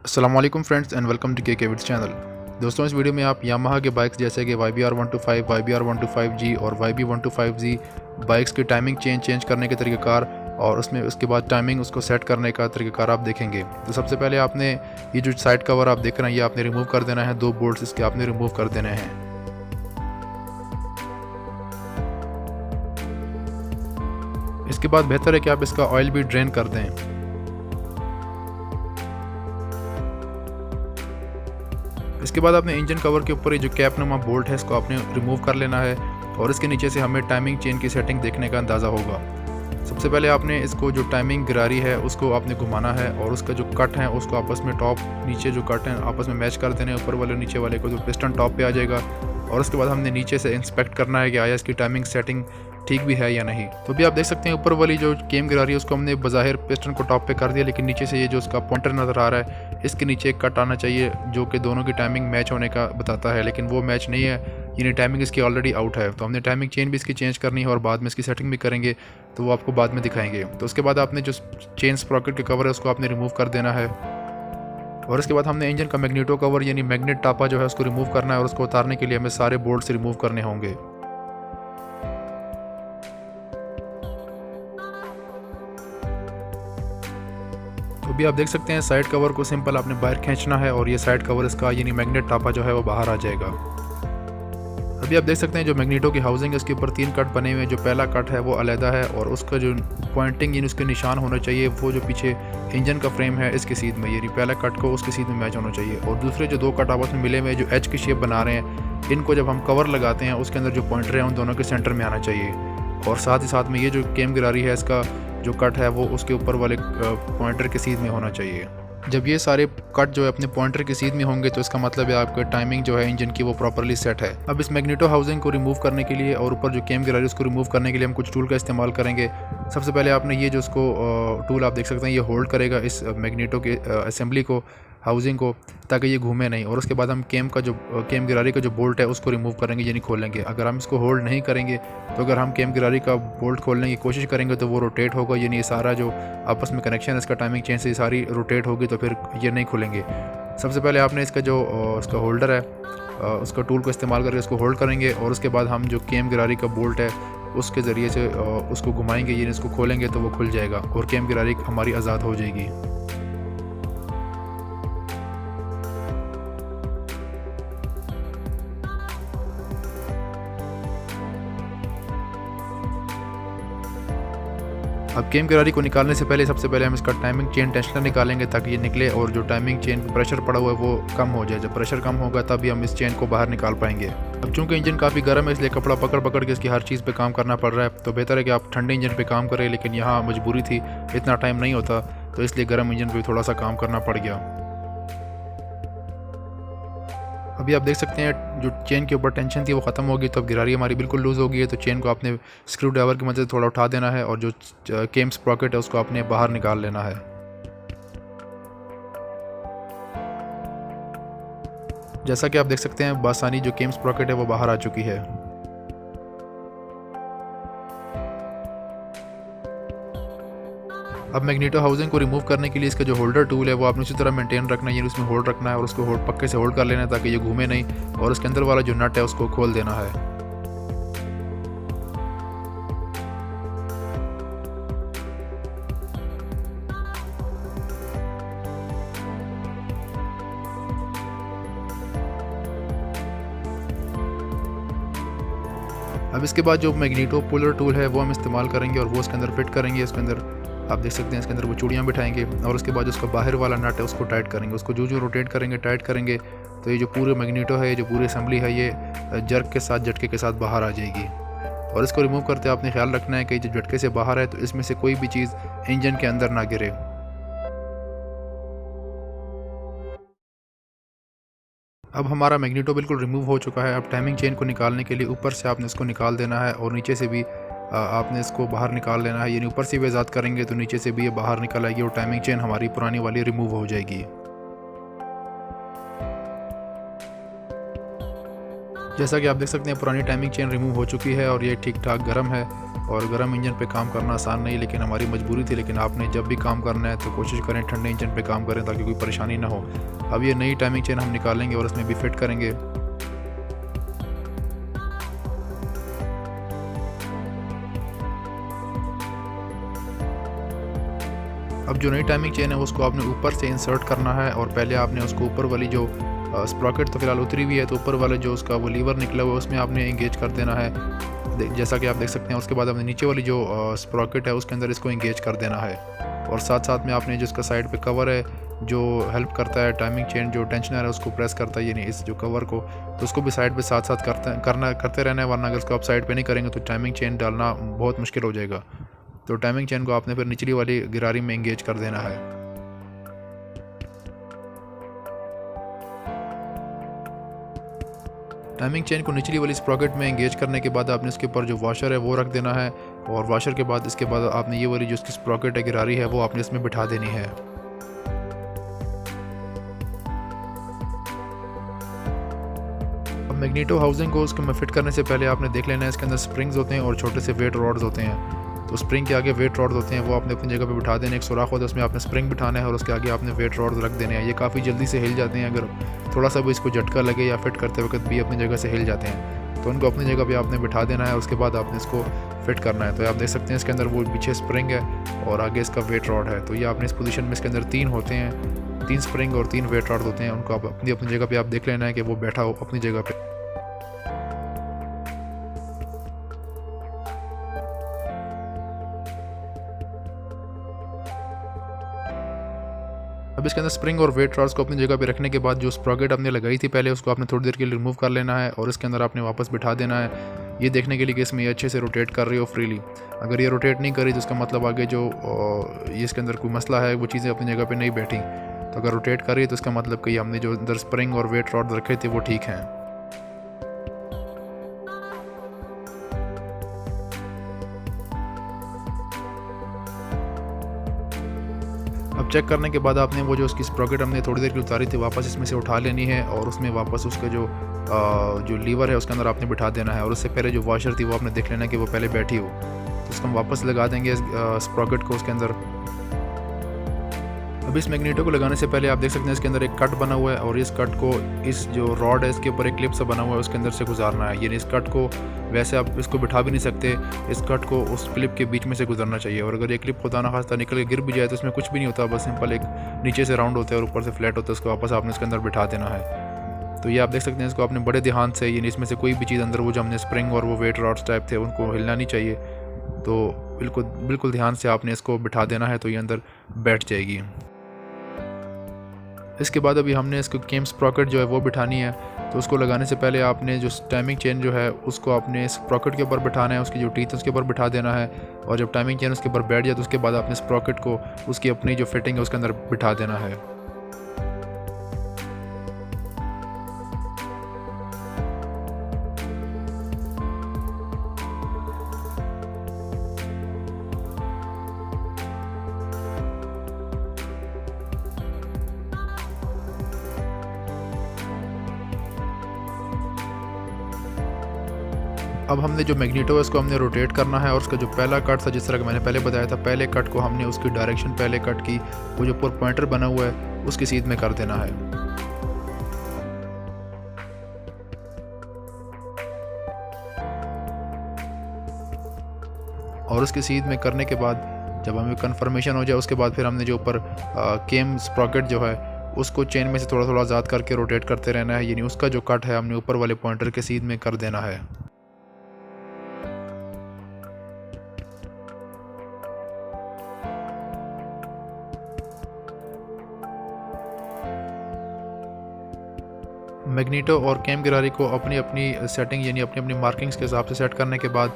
अस्सलाम वालेकुम friends and welcome to के विड्स चैनल। दोस्तों, इस वीडियो में आप यामाहा के बाइक्स जैसे कि YBR125, YBR125G और YB125Z बाइक्स की टाइमिंग चेंज करने के तरीक़ाकार और उसके बाद टाइमिंग उसको सेट करने का तरीक़ाकार आप देखेंगे। तो सबसे पहले आपने ये जो साइड कवर आप देख रहे हैं ये आपने रिमूव कर देना है। 2 बोल्ट्स इसके आपने रिमूव कर देने हैं। इसके बाद बेहतर है कि आप इसका ऑयल भी ड्रेन कर दें। इसके बाद आपने इंजन कवर के ऊपर ये जो कैप नुमा बोल्ट है इसको आपने रिमूव कर लेना है और इसके नीचे से हमें टाइमिंग चेन की सेटिंग देखने का अंदाज़ा होगा। सबसे पहले आपने इसको जो टाइमिंग गिरारी है उसको आपने घुमाना है और उसका जो कट है उसको आपस में टॉप नीचे जो कट हैं आपस में मैच कर देने, ऊपर वाले नीचे वाले को जो पिस्टन टॉप पे आ जाएगा। और उसके बाद हमने नीचे से इंस्पेक्ट करना है कि आया इसकी टाइमिंग सेटिंग ठीक भी है या नहीं। तो भी आप देख सकते हैं ऊपर वाली जो केम गिरारी है उसको हमने बज़ाहिर पिस्टन को टॉप पे कर दिया, लेकिन नीचे से ये जो उसका पॉइंटर नज़र आ रहा है इसके नीचे एक कट आना चाहिए जो कि दोनों की टाइमिंग मैच होने का बताता है, लेकिन वो मैच नहीं है, यानी टाइमिंग इसकी ऑलरेडी आउट है। तो हमने टाइमिंग चेन भी इसकी चेंज करनी है और बाद में इसकी सेटिंग भी करेंगे, तो वो आपको बाद में दिखाएंगे। तो उसके बाद आपने जो चेन स्प्रॉकेट के कवर है उसको आपने रिमूव कर देना है और उसके बाद हमने इंजन का मैग्नेटो कवर यानी मैग्नेट टापा जो है उसको रिमूव करना है और उसको उतारने के लिए हमें सारे बोल्ट्स रिमूव करने होंगे। तो भी आप देख सकते हैं साइड कवर को सिंपल आपने बाहर खींचना है और ये साइड कवर इसका यानी मैग्नेट टापा जो है वो बाहर आ जाएगा। अभी आप देख सकते हैं जो मैग्नेटो की हाउसिंग है उसके ऊपर 3 कट बने हुए हैं। जो पहला कट है वो अलहदा है और उसका जो पॉइंटिंग यानी उसके निशान होना चाहिए वो जो पीछे इंजन का फ्रेम है इसके सीध में, यानी पहला कट को उसके सीध में मैच होना चाहिए। और दूसरे जो 2 कट आपस में मिले हुए जो एच की शेप बना रहे हैं इनको जब हम कवर लगाते हैं उसके अंदर जो पॉइंटर है उन दोनों के सेंटर में आना चाहिए। और साथ ही साथ में ये जो केम गिरारी है इसका जो कट है वो उसके ऊपर वाले पॉइंटर के सीध में होना चाहिए। जब ये सारे कट जो है अपने पॉइंटर के सीध में होंगे तो इसका मतलब है आपका टाइमिंग जो है इंजन की वो प्रॉपर्ली सेट है। अब इस मैग्नेटो हाउसिंग को रिमूव करने के लिए और ऊपर जो केम गिरारी उसको रिमूव करने के लिए हम कुछ टूल का इस्तेमाल करेंगे। सबसे पहले आपने ये जो उसको टूल आप देख सकते हैं ये होल्ड करेगा इस मैग्नेटो के असेंबली को, हाउसिंग को, ताकि ये घूमे नहीं। और उसके बाद हम केम गिरारी का जो बोल्ट है उसको रिमूव करेंगे यानी खोलेंगे। अगर हम इसको होल्ड नहीं करेंगे तो अगर हम केम गिरारी का बोल्ट खोलने की कोशिश करेंगे तो वो रोटेट होगा, यानी ये सारा जो आपस में कनेक्शन है इसका टाइमिंग चेन से सारी रोटेट होगी तो फिर ये नहीं खुलेंगे। सबसे पहले आपने इसका जो उसका होल्डर है उसका टूल को इस्तेमाल करके उसको होल्ड करेंगे और उसके बाद हम जो केम गिरारी का बोल्ट है उसके ज़रिए से उसको घुमाएंगे, यानी इसको खोलेंगे तो वो खुल जाएगा और केम गिरारी हमारी आज़ाद हो जाएगी। अब केम गिरारी को निकालने से पहले सबसे पहले हम इसका टाइमिंग चेन टेंशनर निकालेंगे ताकि ये निकले और जो टाइमिंग चेन पर प्रेशर पड़ा हुआ है वो कम हो जाए। जब प्रेशर कम होगा तभी हम इस चेन को बाहर निकाल पाएंगे। अब चूंकि इंजन काफ़ी गर्म है इसलिए कपड़ा पकड़ पकड़ के इसकी हर चीज़ पे काम करना पड़ रहा है, तो बेहतर है कि आप ठंडे इंजन पे काम करें, लेकिन यहाँ मजबूरी थी, इतना टाइम नहीं होता तो इसलिए गर्म इंजन पर थोड़ा सा काम करना पड़ गया। अभी आप देख सकते हैं जो चेन के ऊपर टेंशन थी वो ख़त्म होगी, तो अब गिरारी हमारी बिल्कुल लूज़ हो गई है। तो चेन को आपने स्क्रू ड्राइवर की मदद से थोड़ा उठा देना है और जो केम स्प्रॉकेट है उसको आपने बाहर निकाल लेना है। जैसा कि आप देख सकते हैं बासानी जो केम स्प्रॉकेट है वो बाहर आ चुकी है। अब मैग्नेटो हाउसिंग को रिमूव करने के लिए इसका जो होल्डर टूल है वो आपने उसी तरह मेंटेन रखना है, यानी उसमें होल्ड रखना है और उसको पक्के से होल्ड कर लेना है ताकि ये घूमे नहीं, और उसके अंदर वाला जो नट है उसको खोल देना है। अब इसके बाद जो मैग्नेटो पुलर टूल है वो हम इस्तेमाल करेंगे और वो इसके अंदर फिट करेंगे। इसके अंदर आप देख सकते हैं इसके अंदर वो चूड़ियाँ बिठाएंगे और उसके बाद उसका बाहर वाला नट है उसको टाइट करेंगे। उसको जो रोटेट करेंगे टाइट करेंगे तो ये जो पूरे मैग्नेटो है, ये जो पूरी असेंबली है, ये जर्क के साथ, झटके के साथ बाहर आ जाएगी। और इसको रिमूव करते आपने ख्याल रखना है कि जो झटके से बाहर है तो इसमें से कोई भी चीज़ इंजन के अंदर ना गिरे। अब हमारा मैग्नेटो बिल्कुल रिमूव हो चुका है। अब टाइमिंग चेन को निकालने के लिए ऊपर से आपने इसको निकाल देना है और नीचे से भी आपने इसको बाहर निकाल लेना है, यानी ऊपर से भी आज़ाद करेंगे तो नीचे से भी ये बाहर निकल आएगी और टाइमिंग चेन हमारी पुरानी वाली रिमूव हो जाएगी। जैसा कि आप देख सकते हैं पुरानी टाइमिंग चेन रिमूव हो चुकी है और ये ठीक ठाक गर्म है। और गर्म इंजन पे काम करना आसान नहीं, लेकिन हमारी मजबूरी थी। लेकिन आपने जब भी काम करना है तो कोशिश करें ठंडे इंजन पे काम करें ताकि कोई परेशानी ना हो। अब ये नई टाइमिंग चेन हम निकालेंगे और इसमें भी फिट करेंगे। अब जो नई टाइमिंग चेन है उसको आपने ऊपर से इंसर्ट करना है और पहले आपने उसको ऊपर वाली जो स्प्रॉकेट तो फिलहाल उतरी हुई है, तो ऊपर वाले जो उसका वो लीवर निकला हुआ है उसमें आपने इंगेज कर देना है, जैसा कि आप देख सकते हैं। उसके बाद आपने नीचे वाली जो स्प्रॉकेट है उसके अंदर इसको इंगेज कर देना है। और साथ साथ में आपने जिसका साइड पे कवर है जो हेल्प करता है टाइमिंग चेन जो टेंशनर है उसको प्रेस करता है, यानी इस जो कवर को, तो उसको भी साइड पे साथ साथ करते रहना है, वरना अगर उसको आप साइड पे नहीं करेंगे तो टाइमिंग चेन डालना बहुत मुश्किल हो जाएगा। तो टाइमिंग चेन को आपने फिर निचली वाली गिरारी में इंगेज कर देना है। टाइमिंग चेन को निचली वाली स्प्रॉकेट में इंगेज करने के बाद आपने उसके ऊपर जो वॉशर है वो रख देना है। और वॉशर के बाद इसके बाद आपने ये वाली जो उसकी स्प्रॉकेट है गिरारी है वो आपने इसमें बिठा देनी है। अब मैग्नेटो हाउसिंग को उसको में फिट करने से पहले आपने देख लेना है इसके अंदर स्प्रिंग्स होते हैं और छोटे से वेट रॉड्स होते हैं। तो स्प्रिंग के आगे वेट रॉड्स होते हैं वो आपने अपनी जगह पे बिठा देने। एक सुराख होता है उसमें आपने स्प्रिंग बिठाना है और उसके आगे आपने वेट रॉड्स रख देने हैं। ये काफ़ी जल्दी से हिल जाते हैं, अगर थोड़ा सा भी इसको झटका लगे या फिट करते वक्त भी अपनी जगह से हिल जाते हैं, तो उनको अपनी जगह पे आपने बिठा देना है। उसके बाद आपने इसको फिट करना है। तो आप देख सकते हैं इसके अंदर वो पीछे स्प्रिंग है और आगे इसका वेट रॉड है। तो ये आपने इस पोजीशन में इसके अंदर 3 होते हैं, 3 स्प्रिंग और 3 वेट रॉड होते हैं। उनको आप अपनी जगह पर आप देख लेना है कि वो बैठा हो अपनी जगह पर। अब इसके अंदर स्प्रिंग और वेट रॉड्स को अपनी जगह पे रखने के बाद जो स्प्रॉकेट आपने लगाई थी पहले उसको आपने थोड़ी देर के लिए रिमूव कर लेना है और इसके अंदर आपने वापस बिठा देना है, ये देखने के लिए कि इसमें ये अच्छे से रोटेट कर रही हो फ्रीली। अगर ये रोटेट नहीं करी तो इसका मतलब आगे जो ये इसके अंदर कोई मसला है, वो चीज़ें अपनी जगह पर नहीं बैठी। तो अगर रोटेट कर रही है तो इसका मतलब कि हमने जो अंदर स्प्रिंग और वेट रॉड रखे थे वो ठीक हैं। अब चेक करने के बाद आपने वो जो उसकी स्प्रॉकेट हमने थोड़ी देर की उतारी थी वापस इसमें से उठा लेनी है और उसमें वापस उसका जो लीवर है उसके अंदर आपने बिठा देना है। और उससे पहले जो वॉशर थी वो आपने देख लेना कि वो पहले बैठी हो, तो उसको हम वापस लगा देंगे स्प्रॉकेट को उसके अंदर। अब इस मैग्नेटो को लगाने से पहले आप देख सकते हैं इसके अंदर एक कट बना हुआ है और इस कट को इस जो रॉड है इसके ऊपर एक क्लिप सा बना हुआ है उसके अंदर से गुजारना है। यानी इस कट को वैसे आप इसको बिठा भी नहीं सकते, इस कट को उस क्लिप के बीच में से गुजरना चाहिए। और अगर ये क्लिप खुदा ना खास्ता निकल के गिर भी जाए तो इसमें कुछ भी नहीं होता, बस सिंपल एक नीचे से राउंड होता है और ऊपर से फ्लैट होता है, उसको वापस आपने इसके अंदर बिठा देना है। तो ये आप देख सकते हैं इसको आपने बड़े ध्यान से, यानी इसमें से कोई भी चीज़ अंदर वो जो हमने स्प्रिंग और वो वेट रॉड्स टाइप थे उनको हिलना नहीं चाहिए। तो बिल्कुल ध्यान से आपने इसको बिठा देना है, तो ये अंदर बैठ जाएगी। इसके बाद अभी हमने इसको केम स्प्रॉकेट जो है वो बिठानी है। तो उसको लगाने से पहले आपने जो टाइमिंग चेन जो है उसको आपने स्प्रॉकेट के ऊपर बिठाना है, उसकी जो टीथ उसके ऊपर बिठा देना है। और जब टाइमिंग चेन उसके ऊपर बैठ जाए तो उसके बाद आपने स्प्रॉकेट को उसकी अपनी जो फिटिंग है उसके अंदर बिठा देना है। अब हमने जो मैग्नेटो है उसको हमने रोटेट करना है और उसका जो पहला कट था, जिस तरह का मैंने पहले बताया था, पहले कट को हमने उसकी डायरेक्शन पहले कट की वो जो ऊपर पॉइंटर बना हुआ है उसकी सीध में कर देना है। और उसकी सीध में करने के बाद जब हमें कंफर्मेशन हो जाए उसके बाद फिर हमने जो ऊपर केम स्प्रॉकेट जो है उसको चेन में से थोड़ा थोड़ा आज़ाद करके रोटेट करते रहना है, यानी उसका जो कट है हमने ऊपर वाले पॉइंटर के सीध में कर देना है। मैग्नेटो और केम गिरारी को अपनी अपनी सेटिंग यानी अपनी अपनी मार्किंग्स के हिसाब से सेट करने के बाद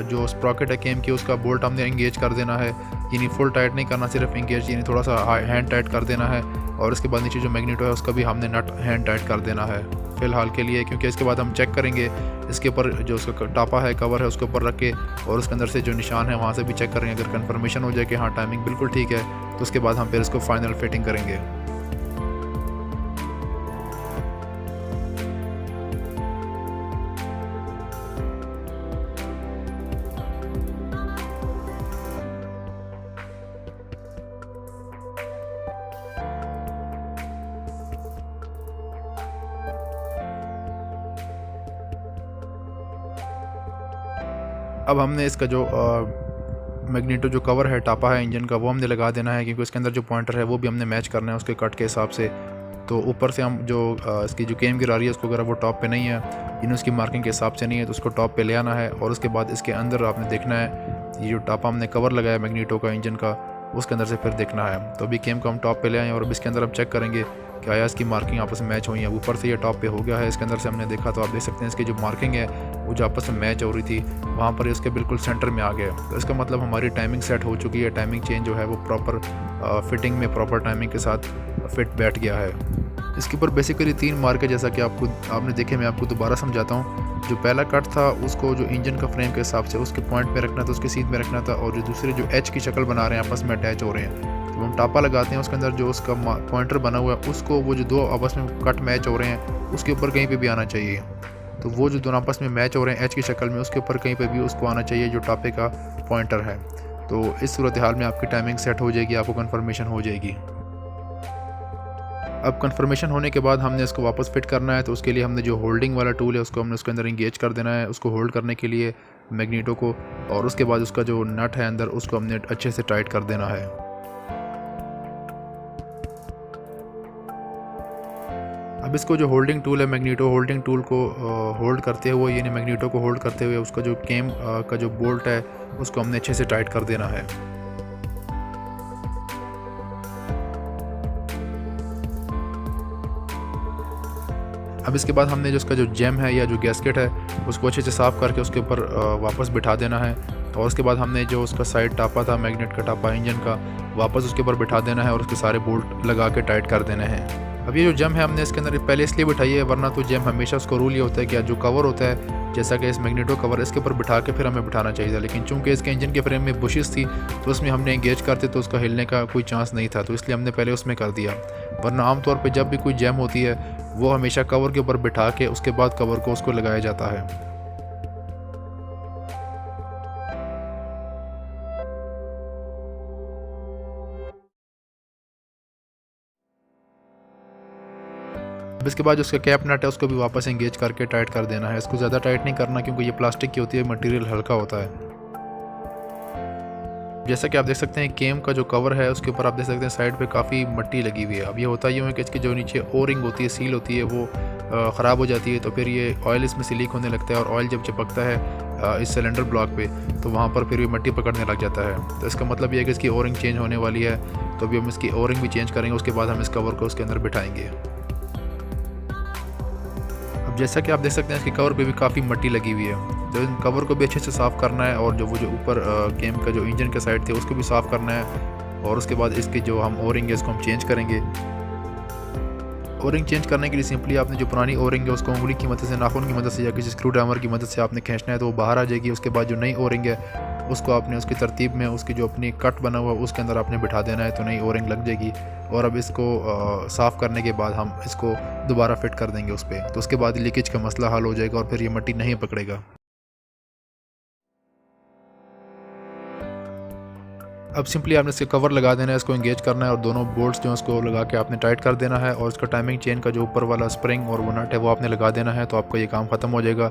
जो स्प्रॉकेट है केम की उसका बोल्ट हमने एंगेज कर देना है, यानी फुल टाइट नहीं करना, सिर्फ एंगेज यानी थोड़ा सा हैंड टाइट कर देना है। और इसके बाद नीचे जो मैग्नेटो है उसका भी हमने नट हैंड टाइट कर देना है फ़िलहाल के लिए, क्योंकि इसके बाद हम चेक करेंगे इसके ऊपर जो उसका टापा है कवर है उसके ऊपर रख के और उसके अंदर से जो निशान है वहाँ से भी चेक करेंगे। अगर कंफर्मेशन हो जाए कि हाँ टाइमिंग बिल्कुल ठीक है तो उसके बाद हम फिर इसको फाइनल फिटिंग करेंगे। अब हमने इसका जो मैग्नीटो जो कवर है टापा है इंजन का वो हमने लगा देना है, क्योंकि उसके अंदर जो पॉइंटर है वो भी हमने मैच करना है उसके कट के हिसाब से। तो ऊपर से हम जो इसकी जो केम गिरा रही है उसको अगर वो टॉप पे नहीं है यानी उसकी मार्किंग के हिसाब से नहीं है तो उसको टॉप पे ले आना है। और उसके बाद इसके अंदर आपने देखना है ये जो टापा हमने कवर लगाया मैग्नीटो का इंजन का उसके अंदर से फिर देखना है। तो अभी केम को हम टॉप पे ले आए और अब इसके अंदर हम चेक करेंगे कि आया इसकी मार्किंग आपस में मैच हुई है। ऊपर से ये टॉप पे हो गया है, इसके अंदर से हमने देखा तो आप देख सकते हैं इसकी जो मार्किंग है वो जो आपस में मैच हो रही थी वहाँ पर इसके बिल्कुल सेंटर में आ गया। तो इसका मतलब हमारी टाइमिंग सेट हो चुकी है, टाइमिंग चेंज जो है वो प्रॉपर फिटिंग में प्रॉपर टाइमिंग के साथ फिट बैठ गया है। इसके ऊपर बेसिकली 3 मार्क है, जैसा कि आपने देखे, मैं आपको दोबारा समझाता हूँ। जो पहला कट था उसको जो इंजन का फ्रेम के हिसाब से उसके पॉइंट पे रखना था, उसके सीध में रखना था। और जो दूसरे जो एच की शक्ल बना रहे हैं आपस में अटैच हो रहे हैं, तो हम टापा लगाते हैं उसके अंदर जो उसका पॉइंटर बना हुआ है उसको वो जो 2 आपस में कट मैच हो रहे हैं उसके ऊपर कहीं पे भी आना चाहिए। तो वो जो दोनों आपस में मैच हो रहे हैं एच की शक्ल में उसके ऊपर कहीं पे भी उसको आना चाहिए जो टापे का पॉइंटर है। तो इस सूरत हाल में आपकी टाइमिंग सेट हो जाएगी, आपको कन्फर्मेशन हो जाएगी। अब कन्फर्मेशन होने के बाद हमने इसको वापस फिट करना है, तो उसके लिए हमने जो होल्डिंग वाला टूल है उसको हमने उसके अंदर इंगेज कर देना है, उसको होल्ड करने के लिए मैग्नीटो को। और उसके बाद उसका जो नट है अंदर उसको हमने अच्छे से टाइट कर देना है। अब इसको जो होल्डिंग टूल है मैग्नीटो होल्डिंग टूल को होल्ड करते हुए यानी मैग्नीटो को होल्ड करते हुए उसका जो केम का जो बोल्ट है उसको हमने अच्छे से टाइट कर देना है। अब इसके बाद हमने जो उसका जो जैम है या जो गैस्केट है उसको अच्छे से साफ़ करके उसके ऊपर वापस बिठा देना है। और उसके बाद हमने जो उसका साइड टापा था मैग्नेट का टापा इंजन का वापस उसके ऊपर बिठा देना है और उसके सारे बोल्ट लगा के टाइट कर देने हैं। अब ये जो जम है हमने इसके अंदर पहले इसलिए बिठाई है, वरना तो जम हमेशा उसको रूल ये होता है कि जो कवर होता है जैसा कि इस मैग्नीटो कवर इसके ऊपर बिठा के फिर हमें बिठाना चाहिए था, लेकिन चूंकि इसके इंजन के फ्रेम में बुशेस थी तो उसमें हमने एंगेज करते तो उसका हिलने का कोई चांस नहीं था, तो इसलिए हमने पहले उसमें कर दिया। वरना आमतौर पर जब भी कोई जैम होती है वो हमेशा कवर के ऊपर बिठा के उसके बाद कवर को उसको लगाया जाता है। अब इसके बाद जो उसका कैप नट है उसको भी वापस एंगेज करके टाइट कर देना है। इसको ज़्यादा टाइट नहीं करना क्योंकि ये प्लास्टिक की होती है, मटेरियल हल्का होता है। जैसा कि आप देख सकते हैं केम का जो कवर है उसके ऊपर आप देख सकते हैं साइड पे काफ़ी मट्टी लगी हुई है। अब ये होता ही है कि इसकी जो नीचे ओरिंग होती है, सील होती है, वो ख़राब हो जाती है, तो फिर ये ऑयल इसमें से लीक होने लगता है और ऑयल जब चिपकता है इस सिलेंडर ब्लॉक पे तो वहाँ पर फिर ये मट्टी पकड़ने लग जाता है। तो इसका मतलब ये है कि इसकी ओरिंग चेंज होने वाली है, तो अभी हम इसकी ओरिंग भी चेंज करेंगे, उसके बाद हम इस कवर को उसके अंदर बिठाएंगे। अब जैसा कि आप देख सकते हैं इसके कवर पे भी काफ़ी मट्टी लगी हुई है, तो इन कवर को भी अच्छे से साफ़ करना है और जो ऊपर केम का जो इंजन के साइड थे उसको भी साफ़ करना है। और उसके बाद इसकी जो हम ओरिंग है इसको हम चेंज करेंगे। ओरिंग चेंज करने के लिए सिंपली आपने जो पुरानी ओरिंग है उसको उंगली की मदद से, नाखून की मदद से या किसी स्क्रू ड्राइवर की मदद से आपने खींचना है तो वो बाहर आ जाएगी। उसके बाद जो नई ओरिंग है उसको आपने उसकी तरतीब में उसकी जो अपनी कट बना हुआ है उसके अंदर आपने बिठा देना है, तो नई ओरिंग लग जाएगी। और अब इसको साफ़ करने के बाद हम इसको दोबारा फिट कर देंगे उस पर, तो उसके बाद लीकेज का मसला हल हो जाएगा और फिर ये मट्टी नहीं पकड़ेगा। अब सिंपली आपने इसके कवर लगा देना है, इसको एंगेज करना है और दोनों बोल्ट्स जो है उसको लगा के आपने टाइट कर देना है। और इसका टाइमिंग चेन का जो ऊपर वाला स्प्रिंग और वो नट है वो आपने लगा देना है, तो आपका ये काम ख़त्म हो जाएगा।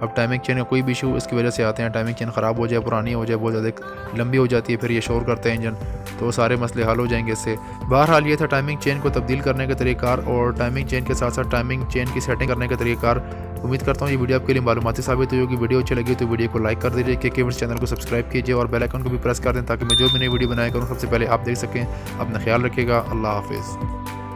अब टाइमिंग चेन का कोई भी इशू इसकी वजह से आते हैं, टाइमिंग चेन ख़राब हो जाए, पुरानी हो जाए, बहुत ज़्यादा लंबी हो जाती है, फिर ये शोर करता है इंजन, तो सारे मसले हल हो जाएंगे इससे। बहरहाल ये था टाइमिंग चेन को तब्दील करने का तरीक़ार और टाइमिंग चेन के साथ साथ टाइमिंग चेन की सेटिंग करने का तरीक़ार। उम्मीद करता हूँ ये वीडियो आपके लिए मालूमाती साबित हुई होगी। वीडियो अच्छी लगी तो वीडियो को लाइक कर दीजिए, KK चैनल को सब्सक्राइब कीजिए और बेल आइकन को भी प्रेस कर दें ताकि मैं जो भी नई वीडियो बनाया करूँ सबसे पहले आप देख सकें। अपना ख्याल रखिएगा। अल्लाह हाफिज़।